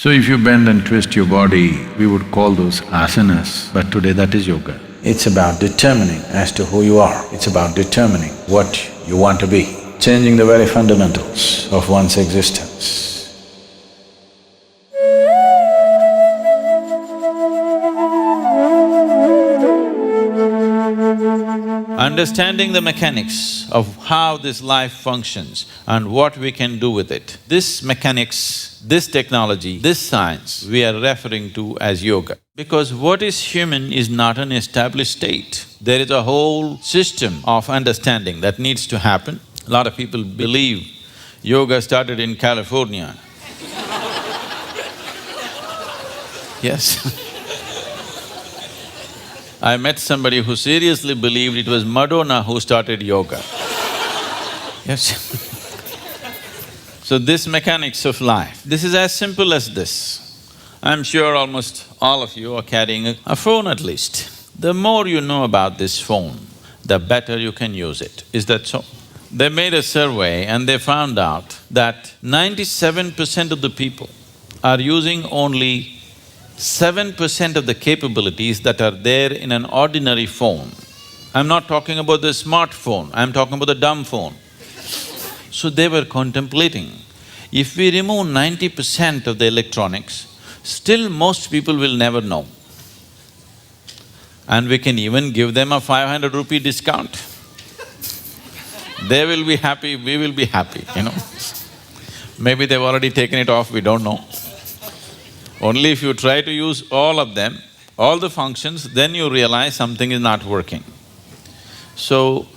So if you bend and twist your body, we would call those asanas, but today that is yoga. It's about determining as to who you are. It's about determining what you want to be, changing the very fundamentals of one's existence. Understanding the mechanics of how this life functions and what we can do with it. This mechanics, this technology, this science, we are referring to as yoga. Because what is human is not an established state. There is a whole system of understanding that needs to happen. A lot of people believe yoga started in California. Yes. I met somebody who seriously believed it was Madonna who started yoga. Yes. So this mechanics of life, this is as simple as this. I'm sure almost all of you are carrying a phone at least. The more you know about this phone, the better you can use it. Is that so? They made a survey and they found out that 97% of the people are using only 7% of the capabilities that are there in an ordinary phone. I'm not talking about the smartphone, I'm talking about the dumb phone. So they were contemplating, if we remove 90% of the electronics, still most people will never know. And we can even give them a 500 rupee discount. They will be happy, we will be happy, you know. Maybe they've already taken it off, we don't know. Only if you try to use all of them, all the functions, then you realize something is not working. So,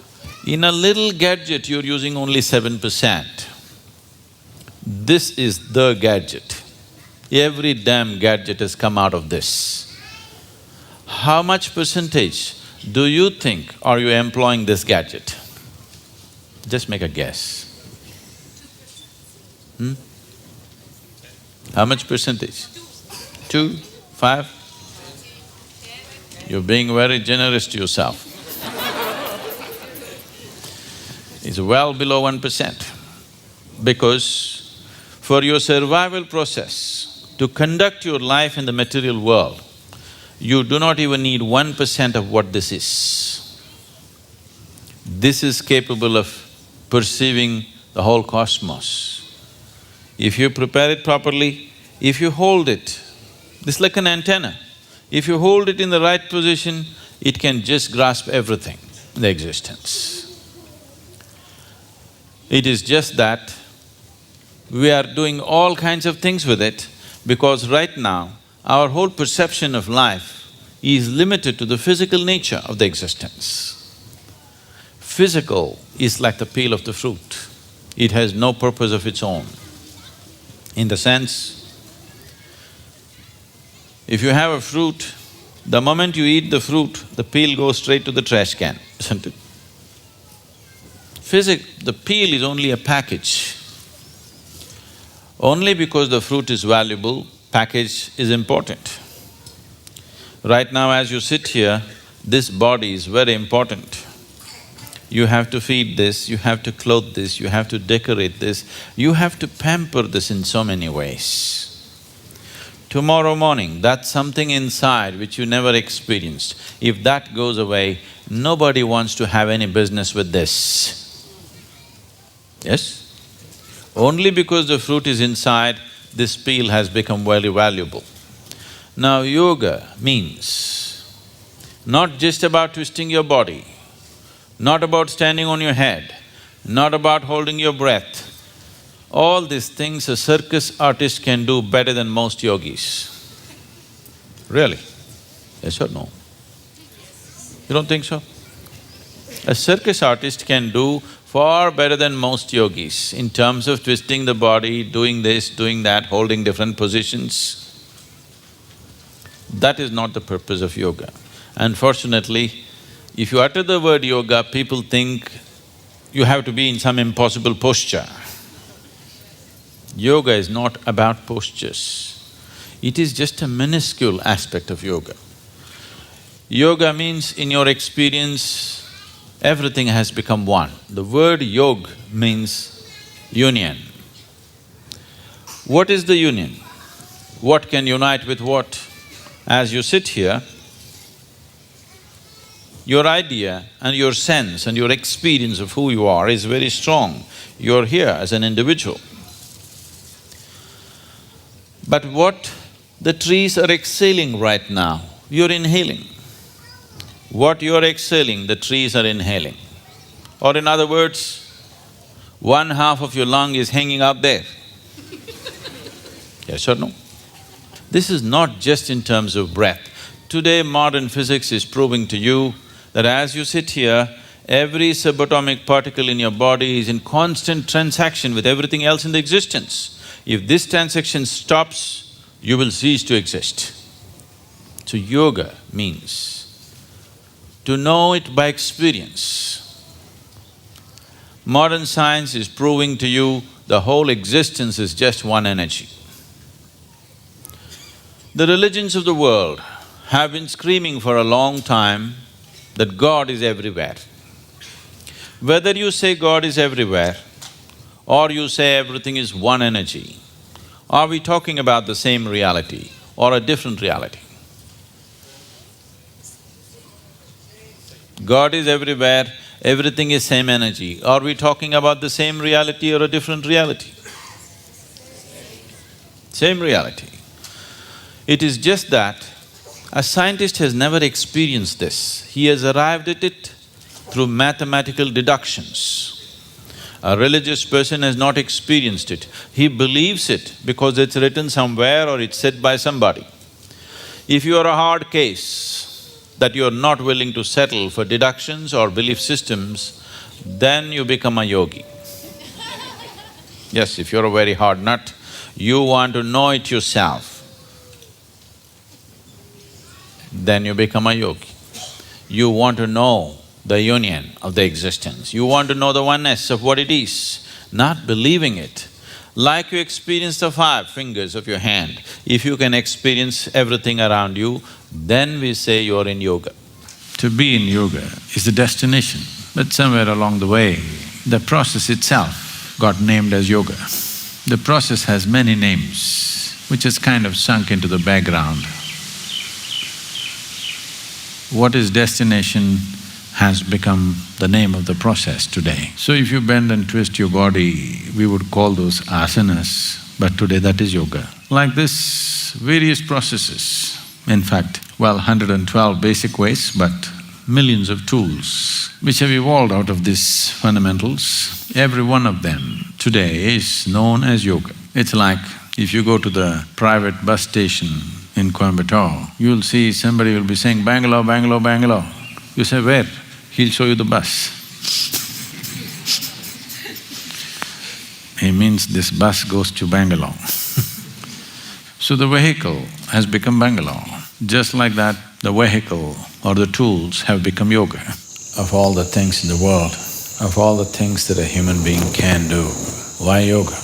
in a little gadget, you're using only 7%. This is the gadget. Every damn gadget has come out of this. How much percentage do you think are you employing this gadget? Just make a guess. How much percentage? 2, 5? You're being very generous to yourself. It's well below 1%. Because for your survival process, to conduct your life in the material world, you do not even need 1% of what this is. This is capable of perceiving the whole cosmos. If you prepare it properly, if you hold it, this is like an antenna. If you hold it in the right position, it can just grasp everything in the existence. It is just that we are doing all kinds of things with it because right now, our whole perception of life is limited to the physical nature of the existence. Physical is like the peel of the fruit. It has no purpose of its own. In the sense, if you have a fruit, the moment you eat the fruit, the peel goes straight to the trash can, isn't it? The peel is only a package. Only because the fruit is valuable, package is important. Right now as you sit here, this body is very important. You have to feed this, you have to clothe this, you have to decorate this, you have to pamper this in so many ways. Tomorrow morning, that's something inside which you never experienced. If that goes away, nobody wants to have any business with this. Yes? Only because the fruit is inside, this peel has become very valuable. Now yoga means not just about twisting your body, not about standing on your head, not about holding your breath. All these things a circus artist can do better than most yogis. Really? Yes or no? You don't think so? A circus artist can do far better than most yogis in terms of twisting the body, doing this, doing that, holding different positions. That is not the purpose of yoga. Unfortunately, if you utter the word yoga, people think you have to be in some impossible posture. Yoga is not about postures. It is just a minuscule aspect of yoga. Yoga means, in your experience, everything has become one. The word yog means union. What is the union? what can unite with what. As you sit here, your idea and your sense and your experience of who you are is very strong. You're here as an individual. But what the trees are exhaling right now, you're inhaling. What you're exhaling, the trees are inhaling. Or in other words, one half of your lung is hanging out there. Yes or no? This is not just in terms of breath. Today, modern physics is proving to you that as you sit here, every subatomic particle in your body is in constant transaction with everything else in the existence. If this transaction stops, you will cease to exist. So yoga means to know it by experience. Modern science is proving to you the whole existence is just one energy. The religions of the world have been screaming for a long time that God is everywhere. Whether you say God is everywhere or you say everything is one energy, are we talking about the same reality or a different reality? God is everywhere, everything is same energy. Are we talking about the same reality or a different reality? Same reality. It is just that a scientist has never experienced this. He has arrived at it through mathematical deductions. A religious person has not experienced it. He believes it because it's written somewhere or it's said by somebody. If you are a hard case that you are not willing to settle for deductions or belief systems, then you become a yogi. Yes, if you're a very hard nut, you want to know it yourself, then you become a yogi. You want to know the union of the existence, you want to know the oneness of what it is, not believing it. Like you experience the 5 fingers of your hand, if you can experience everything around you, then we say you're in yoga. To be in yoga is the destination, but somewhere along the way, the process itself got named as yoga. The process has many names, which has kind of sunk into the background. What is destination has become the name of the process today. So if you bend and twist your body, we would call those asanas, but today that is yoga. Like this, various processes, in fact, 112 basic ways, but millions of tools which have evolved out of these fundamentals, every one of them today is known as yoga. It's like if you go to the private bus station in Coimbatore, you'll see somebody will be saying, Bangalore, Bangalore, Bangalore. You say, where? He'll show you the bus. He means this bus goes to Bangalore. So the vehicle has become Bangalore. Just like that, the vehicle or the tools have become yoga. Of all the things in the world, of all the things that a human being can do, why yoga?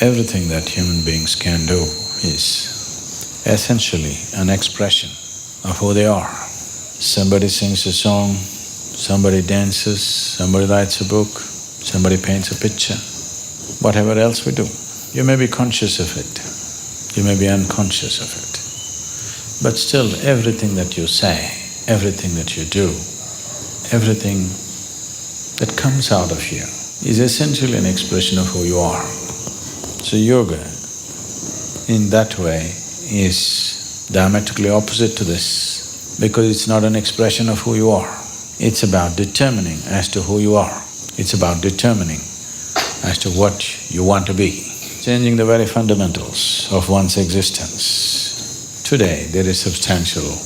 Everything that human beings can do is essentially an expression of who they are. Somebody sings a song, somebody dances, somebody writes a book, somebody paints a picture, whatever else we do. You may be conscious of it, you may be unconscious of it, but still everything that you say, everything that you do, everything that comes out of you is essentially an expression of who you are. So yoga, in that way, is diametrically opposite to this, because it's not an expression of who you are. It's about determining as to who you are. It's about determining as to what you want to be, changing the very fundamentals of one's existence. Today, there is substantial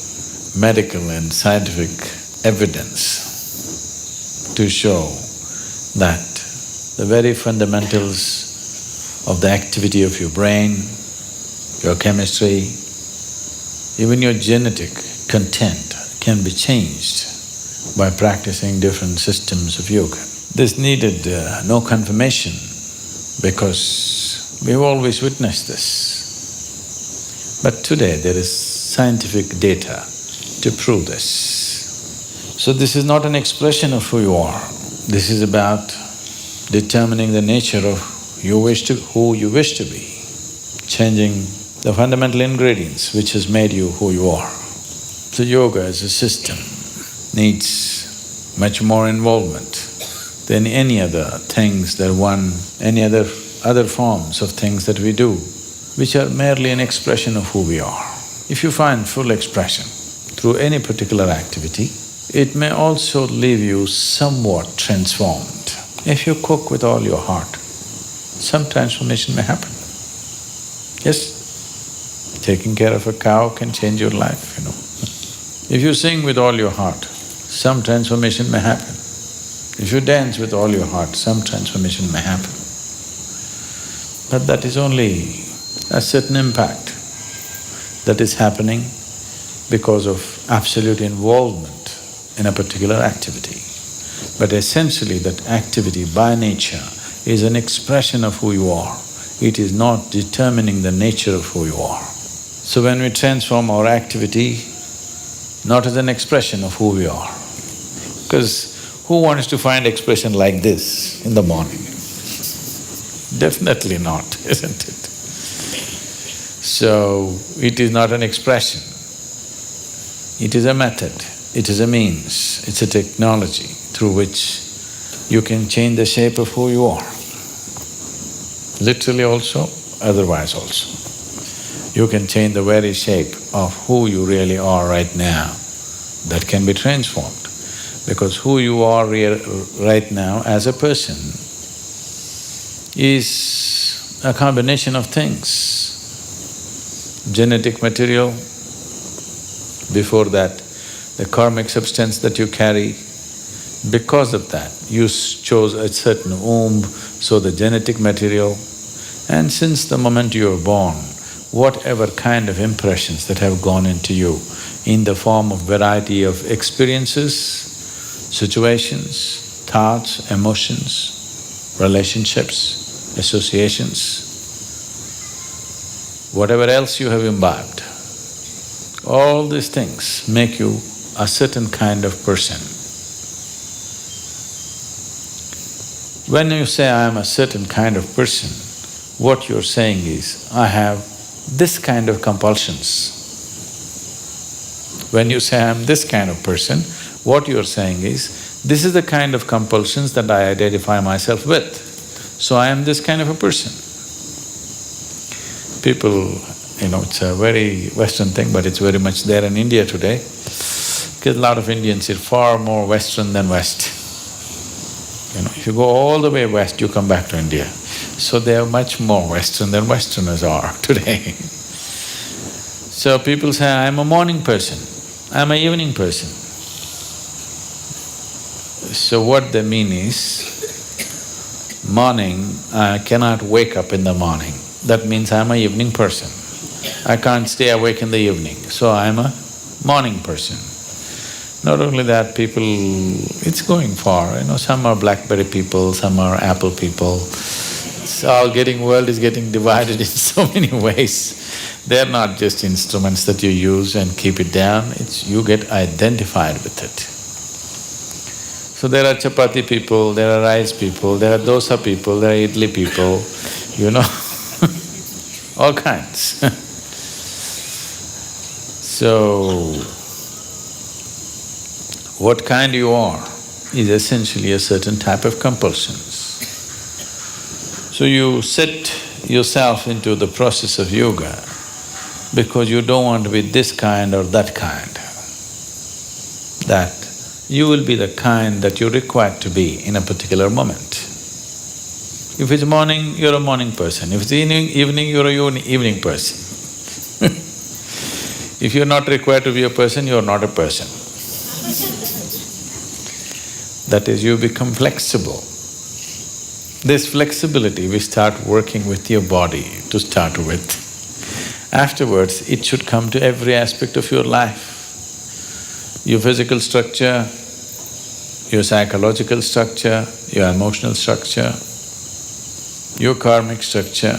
medical and scientific evidence to show that the very fundamentals of the activity of your brain, your chemistry, even your genetic content can be changed by practicing different systems of yoga. This needed no confirmation because we've always witnessed this. But today there is scientific data to prove this. So this is not an expression of who you are, this is about determining the nature of who you wish to be, changing the fundamental ingredients which has made you who you are. So yoga as a system needs much more involvement than any other things any other forms of things that we do, which are merely an expression of who we are. If you find full expression through any particular activity, it may also leave you somewhat transformed. If you cook with all your heart, some transformation may happen. Yes, taking care of a cow can change your life, If you sing with all your heart, some transformation may happen. If you dance with all your heart, some transformation may happen. But that is only a certain impact that is happening because of absolute involvement in a particular activity. But essentially that activity by nature is an expression of who you are. It is not determining the nature of who you are. So when we transform our activity, not as an expression of who we are, because who wants to find expression like this in the morning? Definitely not, isn't it? So, it is not an expression, it is a method, it is a means, it's a technology through which you can change the shape of who you are. Literally also, otherwise also. You can change the very shape of who you really are right now. That can be transformed. Because who you are right now as a person is a combination of things. Genetic material, before that, the karmic substance that you carry. Because of that, you chose a certain womb, so the genetic material. And since the moment you were born, whatever kind of impressions that have gone into you in the form of variety of experiences, situations, thoughts, emotions, relationships, associations, whatever else you have imbibed, all these things make you a certain kind of person. When you say, I am a certain kind of person, what you're saying is, I have this kind of compulsions. When you say, I am this kind of person, what you're saying is, this is the kind of compulsions that I identify myself with, so I am this kind of a person. People, it's a very Western thing, but it's very much there in India today, because a lot of Indians are far more Western than West. If you go all the way west, you come back to India. So they are much more Western than Westerners are today. So people say, I'm a morning person, I'm an evening person. So what they mean is, morning, I cannot wake up in the morning. That means I'm an evening person. I can't stay awake in the evening, so I'm a morning person. Not only that, people… it's going far, some are BlackBerry people, some are Apple people. It's all world is getting divided in so many ways. They're not just instruments that you use and keep it down, you get identified with it. So there are chapati people, there are rice people, there are dosa people, there are idli people, all kinds. So, what kind you are is essentially a certain type of compulsions. So you set yourself into the process of yoga because you don't want to be this kind or that kind. That you will be the kind that you're required to be in a particular moment. If it's morning, you're a morning person. If it's evening, you're a evening person. If you're not required to be a person, you're not a person. That is, you become flexible. This flexibility, we start working with your body to start with. Afterwards, it should come to every aspect of your life. Your physical structure, your psychological structure, your emotional structure, your karmic structure,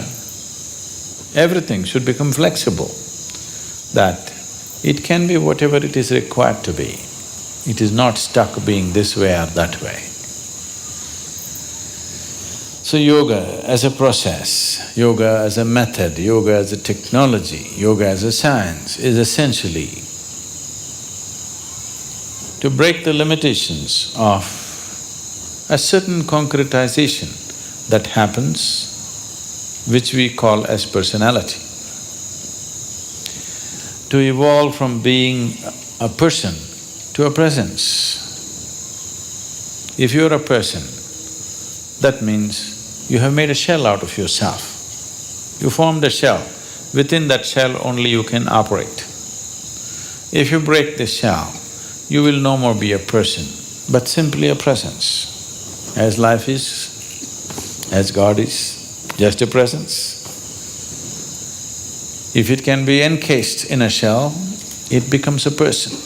everything should become flexible, that it can be whatever it is required to be. It is not stuck being this way or that way. So yoga as a process, yoga as a method, yoga as a technology, yoga as a science is essentially to break the limitations of a certain concretization that happens, which we call as personality. To evolve from being a person to a presence. If you're a person, that means you have made a shell out of yourself. You formed a shell. Within that shell only you can operate. If you break this shell, you will no more be a person, but simply a presence. As life is, as God is, just a presence. If it can be encased in a shell, it becomes a person.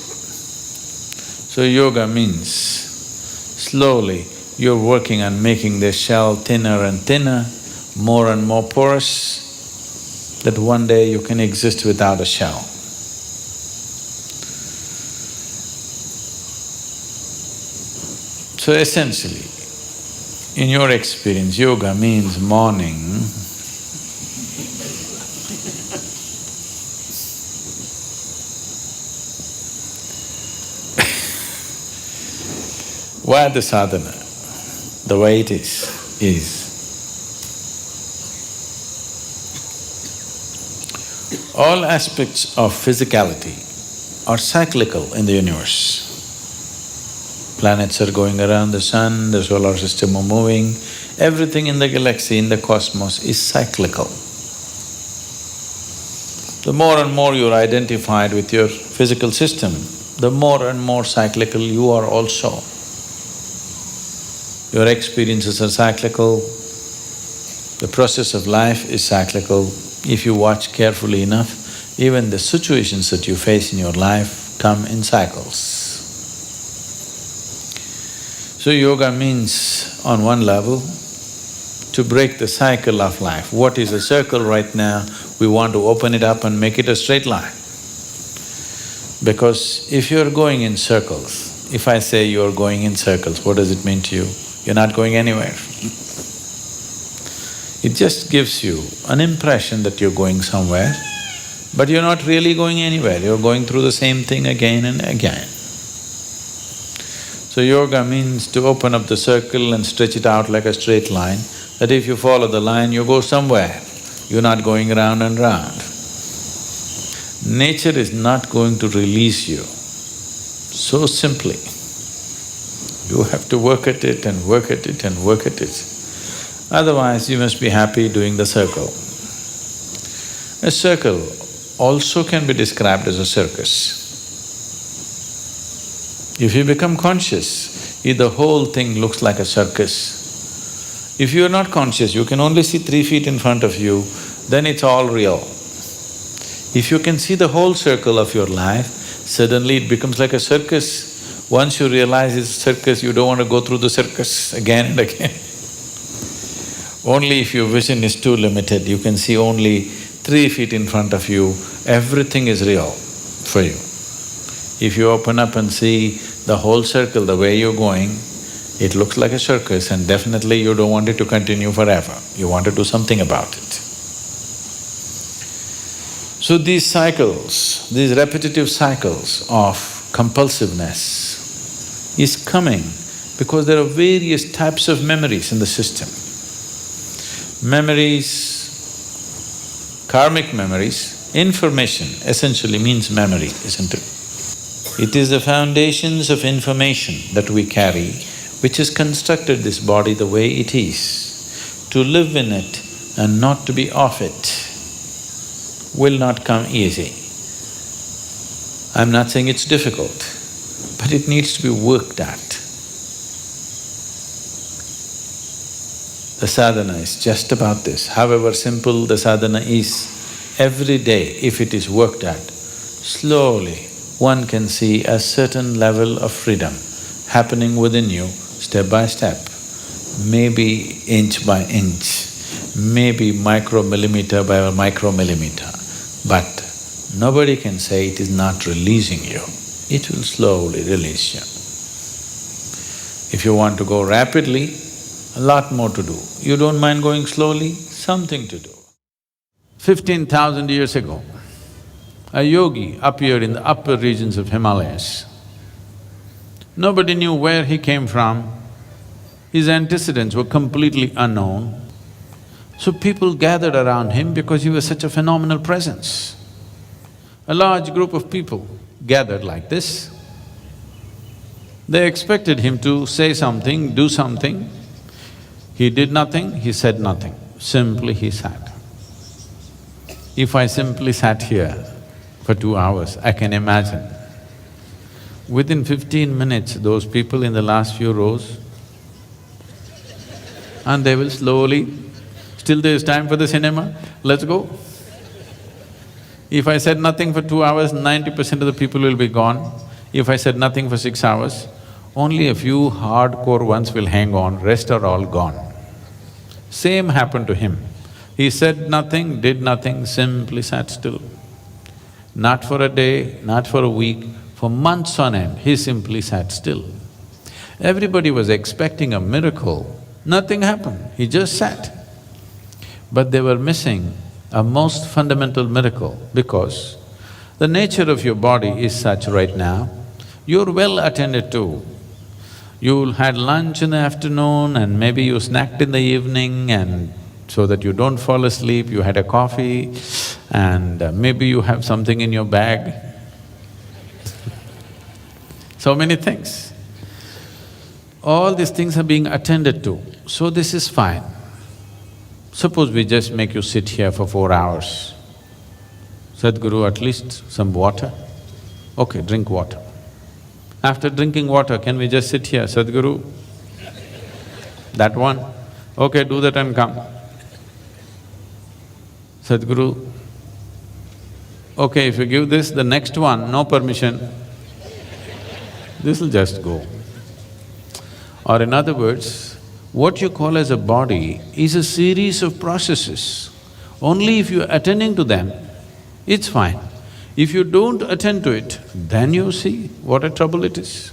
So yoga means slowly you're working on making this shell thinner and thinner, more and more porous, that one day you can exist without a shell. So essentially, in your experience, yoga means morning. Why the sadhana, the way it is all aspects of physicality are cyclical in the universe. Planets are going around the sun, the solar system are moving, everything in the galaxy, in the cosmos is cyclical. The more and more you're identified with your physical system, the more and more cyclical you are also. Your experiences are cyclical, the process of life is cyclical. If you watch carefully enough, even the situations that you face in your life come in cycles. So yoga means, on one level, to break the cycle of life. What is a circle right now, we want to open it up and make it a straight line. Because if you're going in circles, if I say you're going in circles, what does it mean to you? You're not going anywhere. It just gives you an impression that you're going somewhere, but you're not really going anywhere, you're going through the same thing again and again. So yoga means to open up the circle and stretch it out like a straight line, that if you follow the line, you go somewhere, you're not going round and round. Nature is not going to release you so simply. You have to work at it and work at it and work at it. Otherwise, you must be happy doing the circle. A circle also can be described as a circus. If you become conscious, the whole thing looks like a circus. If you are not conscious, you can only see 3 feet in front of you, then it's all real. If you can see the whole circle of your life, suddenly it becomes like a circus. Once you realize it's a circus, you don't want to go through the circus again and again. Only if your vision is too limited, you can see only 3 feet in front of you, everything is real for you. If you open up and see the whole circle the way you're going, it looks like a circus and definitely you don't want it to continue forever, you want to do something about it. So these cycles, these repetitive cycles of compulsiveness is coming because there are various types of memories in the system. Memories, karmic memories, information essentially means memory, isn't it? It is the foundations of information that we carry which has constructed this body the way it is. To live in it and not to be off it will not come easy. I'm not saying it's difficult, but it needs to be worked at. The sadhana is just about this. However simple the sadhana is, every day if it is worked at, slowly one can see a certain level of freedom happening within you step by step, maybe inch by inch, maybe micromillimeter by micromillimeter, but nobody can say it is not releasing you. It will slowly release you. If you want to go rapidly, a lot more to do. You don't mind going slowly? Something to do. 15,000 years ago, a yogi appeared in the upper regions of Himalayas. Nobody knew where he came from. His antecedents were completely unknown. So people gathered around him because he was such a phenomenal presence. A large group of people gathered like this. They expected him to say something, do something. He did nothing, he said nothing, simply he sat. If I simply sat here for 2 hours, I can imagine. Within 15 minutes, those people in the last few rows, and they will slowly, still there's time for the cinema, let's go. If I said nothing for 2 hours, 90% of the people will be gone. If I said nothing for 6 hours, only a few hardcore ones will hang on, rest are all gone. Same happened to him. He said nothing, did nothing, simply sat still. Not for a day, not for a week, for months on end, he simply sat still. Everybody was expecting a miracle, nothing happened, he just sat. But they were missing a most fundamental miracle because the nature of your body is such right now, you're well attended to. You had lunch in the afternoon and maybe you snacked in the evening and so that you don't fall asleep, you had a coffee and maybe you have something in your bag. So many things. All these things are being attended to, so this is fine. Suppose we just make you sit here for 4 hours. Sadhguru, at least some water? Okay, drink water. After drinking water, can we just sit here, Sadhguru? That one? Okay, do that and come. Sadhguru, okay, if you give this, the next one, no permission, this'll just go. Or in other words, what you call as a body is a series of processes. Only if you're attending to them, it's fine. If you don't attend to it, then you see what a trouble it is.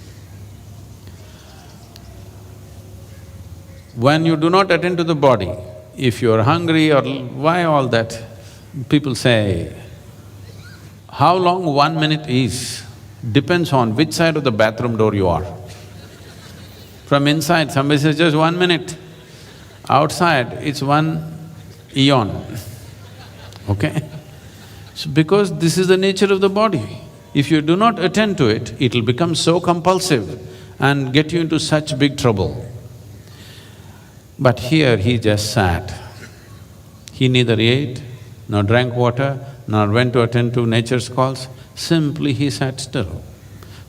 When you do not attend to the body, if you're hungry or why all that, people say, how long 1 minute is depends on which side of the bathroom door you are. From inside, somebody says just 1 minute. Outside, it's 1 eon, okay? So because this is the nature of the body, if you do not attend to it, it'll become so compulsive and get you into such big trouble. But here he just sat. He neither ate, nor drank water, nor went to attend to nature's calls, simply he sat still.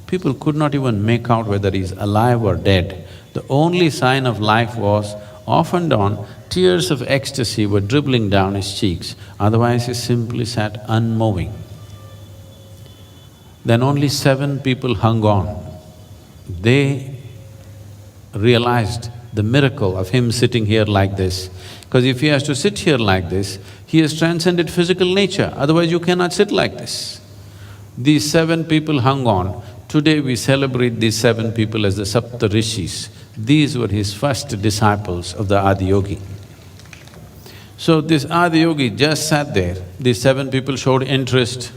People could not even make out whether he's alive or dead. The only sign of life was, off and on, tears of ecstasy were dribbling down his cheeks, otherwise he simply sat unmoving. Then only 7 people hung on. They realized the miracle of him sitting here like this, because if he has to sit here like this, he has transcended physical nature, otherwise you cannot sit like this. These 7 people hung on. Today we celebrate these 7 people as the Saptarishis. These were his first disciples of the Adiyogi. So this Adiyogi just sat there, these 7 people showed interest.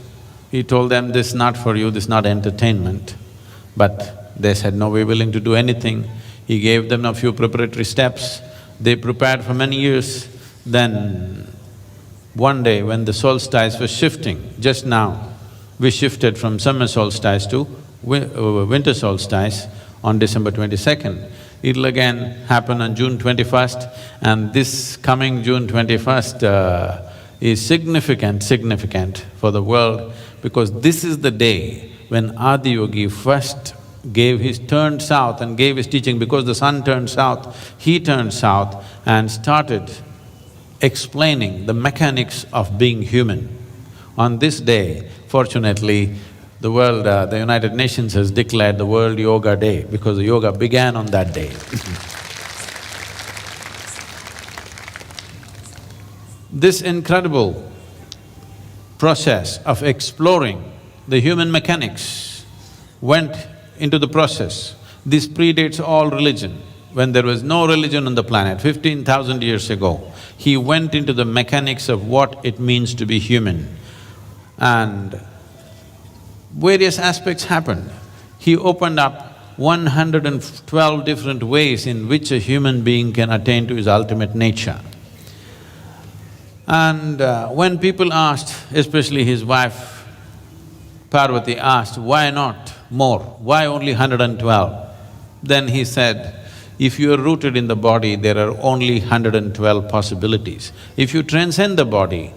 He told them, this is not for you, this is not entertainment. But they said, no, we're willing to do anything. He gave them a few preparatory steps. They prepared for many years. Then one day when the solstice was shifting, just now, we shifted from summer solstice to winter solstice on December 22nd. It'll again happen on June 21st, and this coming June 21st is significant for the world, because this is the day when Adiyogi first turned south and gave his teaching. Because the sun turned south, he turned south and started explaining the mechanics of being human. On this day, fortunately, the United Nations has declared the World Yoga Day because the yoga began on that day. This incredible process of exploring the human mechanics went into the process. This predates all religion. when there was no religion on the planet, 15,000 years ago, he went into the mechanics of what it means to be human, and various aspects happened. He opened up 112 different ways in which a human being can attain to his ultimate nature. And when people asked, especially his wife Parvati asked, why not more? Why only 112? Then he said, if you are rooted in the body, there are only 112 possibilities. If you transcend the body,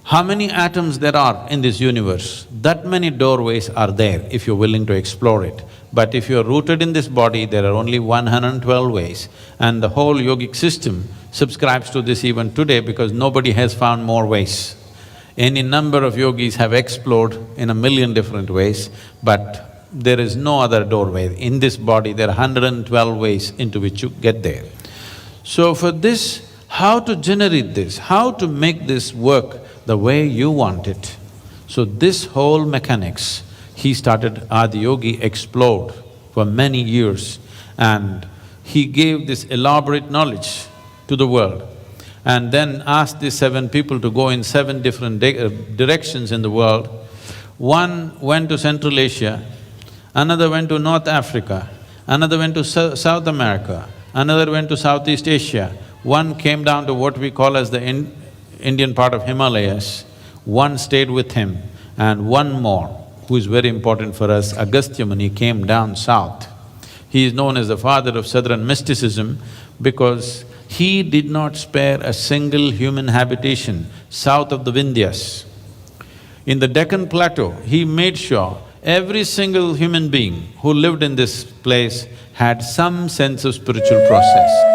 how many atoms there are in this universe, that many doorways are there if you're willing to explore it. But if you're rooted in this body, there are only 112 ways, and the whole yogic system subscribes to this even today because nobody has found more ways. Any number of yogis have explored in a million different ways, but there is no other doorway. In this body, there are 112 ways into which you get there. So for this, how to generate this, how to make this work the way you want it. So this whole mechanics, he started Adiyogi explored for many years, and he gave this elaborate knowledge to the world, and then asked these 7 people to go in 7 different directions in the world. One went to Central Asia, another went to North Africa, another went to South America, another went to Southeast Asia, one came down to what we call as the Indian part of Himalayas, one stayed with him, and one more, who is very important for us, Agastya Muni, came down south. He is known as the father of southern mysticism because he did not spare a single human habitation south of the Vindhyas. In the Deccan Plateau, he made sure every single human being who lived in this place had some sense of spiritual process.